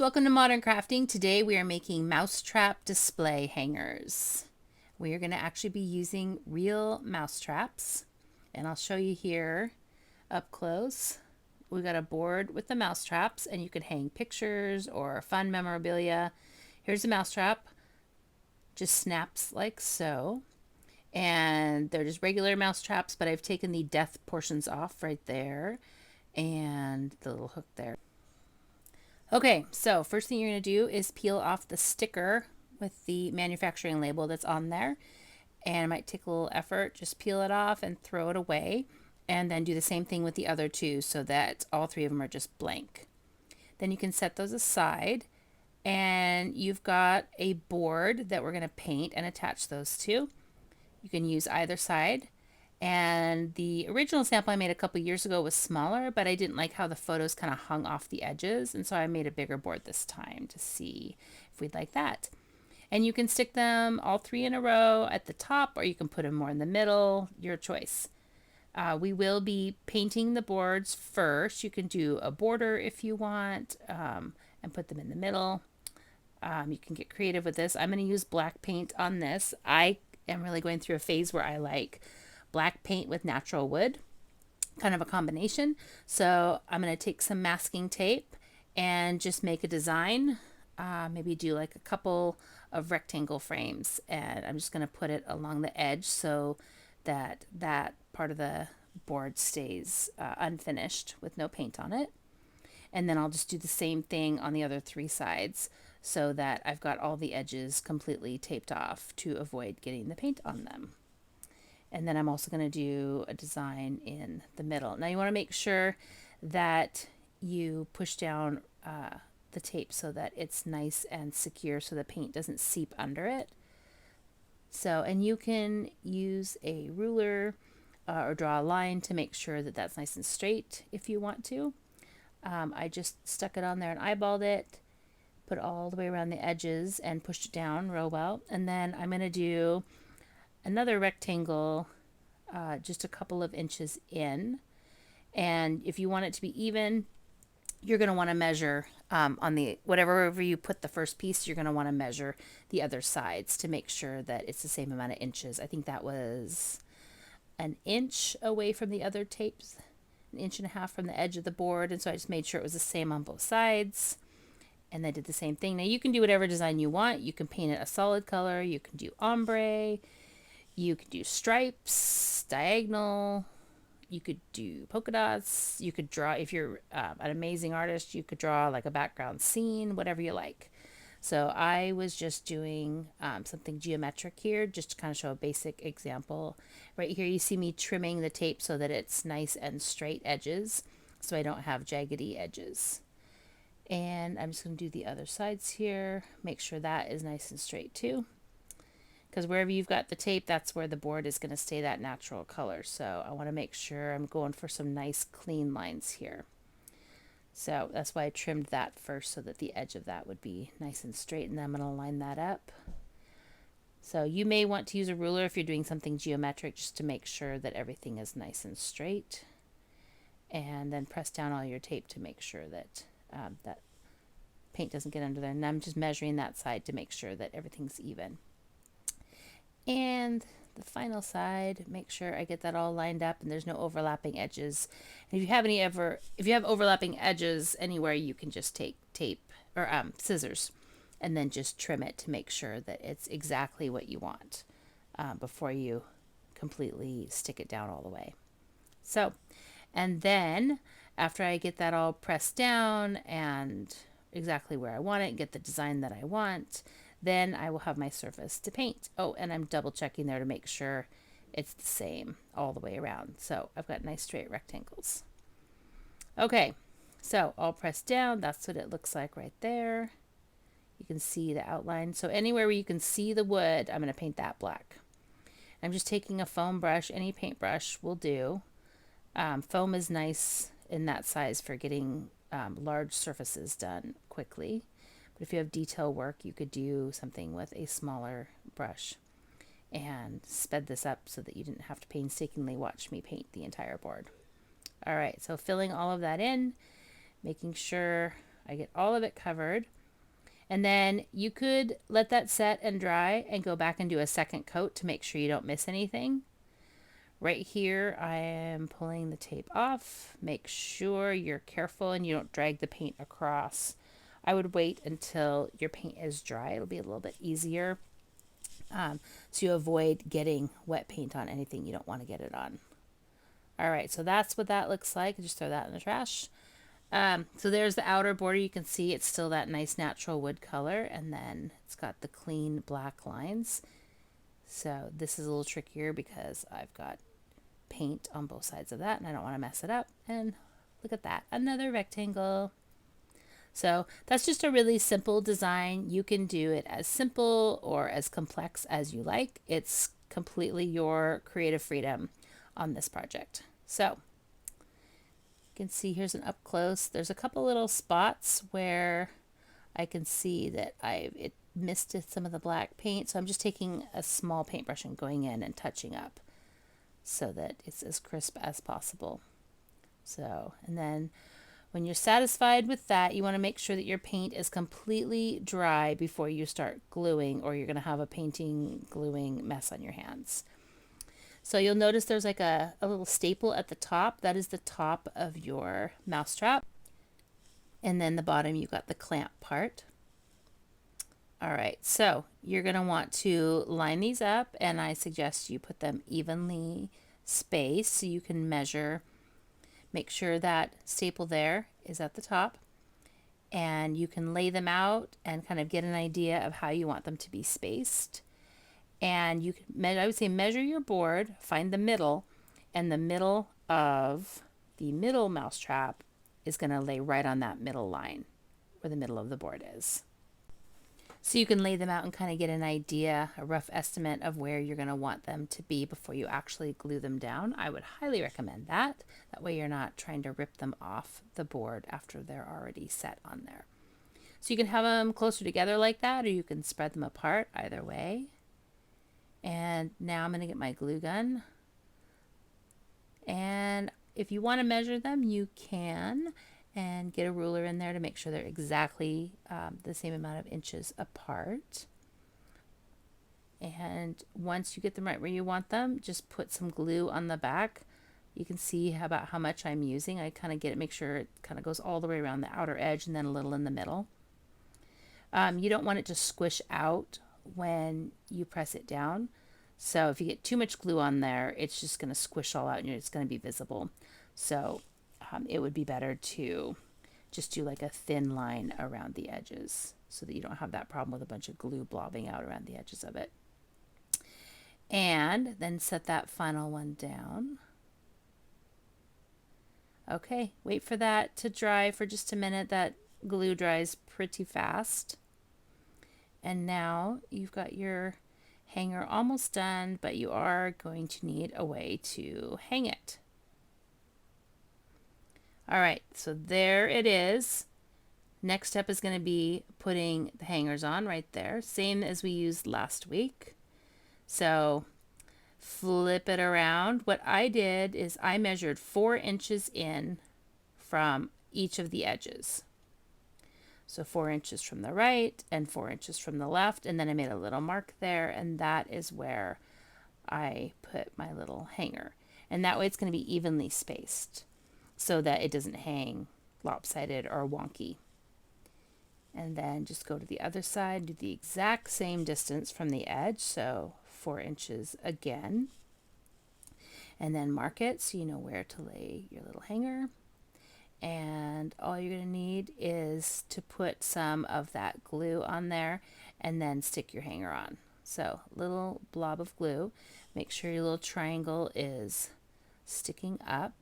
welcome to Modern Crafting. Today we are making mousetrap display hangers. We are going to actually be using real mousetraps, and I'll show you here up close. We got a board with the mousetraps, and you could hang pictures or fun memorabilia. Here's a mousetrap, just snaps like so, and they're just regular mousetraps, but I've taken the death portions off right there and the little hook there. Okay, so first thing you're going to do is peel off the sticker with the manufacturing label that's on there. And it might take a little effort. Just peel it off and throw it away. And then do the same thing with the other two so that all three of them are just blank. Then you can set those aside. And you've got a board that we're going to paint and attach those to. You can use either side. And the original sample I made a couple years ago was smaller, but I didn't like how the photos kind of hung off the edges, and so I made a bigger board this time to see if we'd like that. And you can stick them all three in a row at the top, or you can put them more in the middle, your choice. We will be painting the boards first. You can do a border if you want, and put them in the middle. You can get creative with this. I'm going to use black paint on this. I am really going through a phase where I like black paint with natural wood, kind of a combination. So I'm going to take some masking tape and just make a design, maybe do like a couple of rectangle frames, and I'm just going to put it along the edge so that that part of the board stays unfinished with no paint on it. And then I'll just do the same thing on the other three sides so that I've got all the edges completely taped off to avoid getting the paint on them. And then I'm also going to do a design in the middle. Now you want to make sure that you push down the tape so that it's nice and secure so the paint doesn't seep under it. So, and you can use a ruler or draw a line to make sure that that's nice and straight if you want to. I just stuck it on there and eyeballed it, put it all the way around the edges and pushed it down real well. And then I'm going to do another rectangle just a couple of inches in, and if you want it to be even, you're going to want to measure on the whatever you put the first piece, you're going to want to measure the other sides to make sure that it's the same amount of inches. I think that was an inch away from the other tapes, an inch and a half from the edge of the board, and so I just made sure it was the same on both sides. And I did the same thing. Now you can do whatever design you want. You can paint it a solid color, you can do ombre, you could do stripes, diagonal, you could do polka dots, you could draw, if you're an amazing artist, you could draw like a background scene, whatever you like. So I was just doing something geometric here, just to kind of show a basic example. Right here you see me trimming the tape so that it's nice and straight edges, so I don't have jaggedy edges. And I'm just going to do the other sides here, make sure that is nice and straight too. Because wherever you've got the tape, that's where the board is going to stay that natural color. So I want to make sure I'm going for some nice clean lines here. So that's why I trimmed that first so that the edge of that would be nice and straight. And then I'm going to line that up. So you may want to use a ruler if you're doing something geometric just to make sure that everything is nice and straight. And then press down all your tape to make sure that that paint doesn't get under there. And I'm just measuring that side to make sure that everything's even. And the final side, make sure I get that all lined up and there's no overlapping edges. And if you have overlapping edges anywhere, you can just take tape or scissors and then just trim it to make sure that it's exactly what you want before you completely stick it down all the way. So, and then after I get that all pressed down and exactly where I want it, get the design that I want, then I will have my surface to paint. Oh, and I'm double checking there to make sure it's the same all the way around. So I've got nice straight rectangles. Okay, so all pressed down, that's what it looks like right there. You can see the outline. So anywhere where you can see the wood, I'm going to paint that black. I'm just taking a foam brush, any paintbrush will do. Foam is nice in that size for getting large surfaces done quickly. But if you have detail work, you could do something with a smaller brush and sped this up so that you didn't have to painstakingly watch me paint the entire board. All right, so filling all of that in, making sure I get all of it covered. And then you could let that set and dry and go back and do a second coat to make sure you don't miss anything. Right here, I am pulling the tape off. Make sure you're careful and you don't drag the paint across. I would wait until your paint is dry. It'll be a little bit easier. So you avoid getting wet paint on anything you don't want to get it on. All right, so that's what that looks like. Just throw that in the trash. So there's the outer border. You can see it's still that nice natural wood color, and then it's got the clean black lines. So this is a little trickier because I've got paint on both sides of that and I don't want to mess it up. And look at that, another rectangle. So that's just a really simple design. You can do it as simple or as complex as you like. It's completely your creative freedom on this project. So you can see here's an up close. There's a couple little spots where I can see that it missed some of the black paint. So I'm just taking a small paintbrush and going in and touching up so that it's as crisp as possible. So, and then when you're satisfied with that, you want to make sure that your paint is completely dry before you start gluing, or you're going to have a painting gluing mess on your hands. So you'll notice there's like a little staple at the top. That is the top of your mousetrap. And then the bottom, you got the clamp part. All right, so you're going to want to line these up, and I suggest you put them evenly spaced so you can measure. Make sure that staple there is at the top, and you can lay them out and kind of get an idea of how you want them to be spaced. And you can, I would say, measure your board, find the middle, and the middle of the middle mousetrap is going to lay right on that middle line where the middle of the board is. So you can lay them out and kind of get an idea, a rough estimate of where you're going to want them to be before you actually glue them down. I would highly recommend that. That way you're not trying to rip them off the board after they're already set on there. So you can have them closer together like that, or you can spread them apart, either way. And now I'm going to get my glue gun. And if you want to measure them, you can. And get a ruler in there to make sure they're exactly the same amount of inches apart. And once you get them right where you want them, just put some glue on the back. You can see about how much I'm using. I kind of get it, make sure it kind of goes all the way around the outer edge and then a little in the middle. You don't want it to squish out when you press it down. So if you get too much glue on there, it's just going to squish all out and it's going to be visible. So it would be better to just do like a thin line around the edges so that you don't have that problem with a bunch of glue blobbing out around the edges of it. And then set that final one down. Okay, wait for that to dry for just a minute. That glue dries pretty fast. And now you've got your hanger almost done, but you are going to need a way to hang it. All right, so there it is. Next step is going to be putting the hangers on right there, same as we used last week. So flip it around. What I did is I measured 4 inches in from each of the edges. So 4 inches from the right and 4 inches from the left, and then I made a little mark there, and that is where I put my little hanger. And that way it's going to be evenly spaced, so that it doesn't hang lopsided or wonky. And then just go to the other side, do the exact same distance from the edge, so 4 inches again. And then mark it so you know where to lay your little hanger. And all you're going to need is to put some of that glue on there and then stick your hanger on. So little blob of glue. Make sure your little triangle is sticking up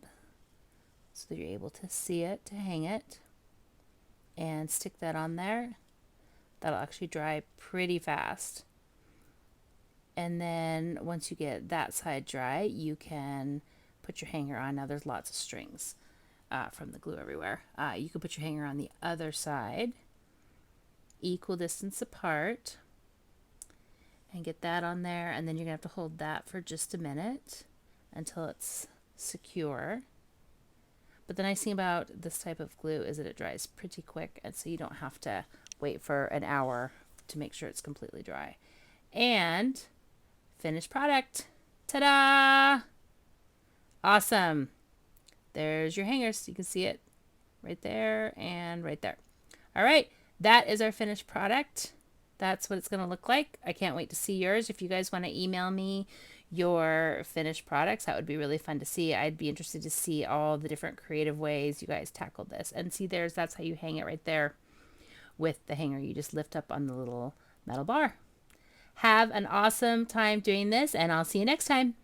so that you're able to see it, to hang it, and stick that on there. That'll actually dry pretty fast. And then once you get that side dry, you can put your hanger on. Now there's lots of strings from the glue everywhere. You can put your hanger on the other side, equal distance apart, and get that on there. And then you're gonna have to hold that for just a minute until it's secure. But the nice thing about this type of glue is that it dries pretty quick, and so you don't have to wait for an hour to make sure it's completely dry. And finished product. Ta-da! Awesome. There's your hangers. You can see it right there and right there. All right, that is our finished product. That's what it's going to look like. I can't wait to see yours. If you guys want to email me your finished products, that would be really fun to see. I'd be interested to see all the different creative ways you guys tackled this. And see, that's how you hang it right there with the hanger. You just lift up on the little metal bar. Have an awesome time doing this, and I'll see you next time.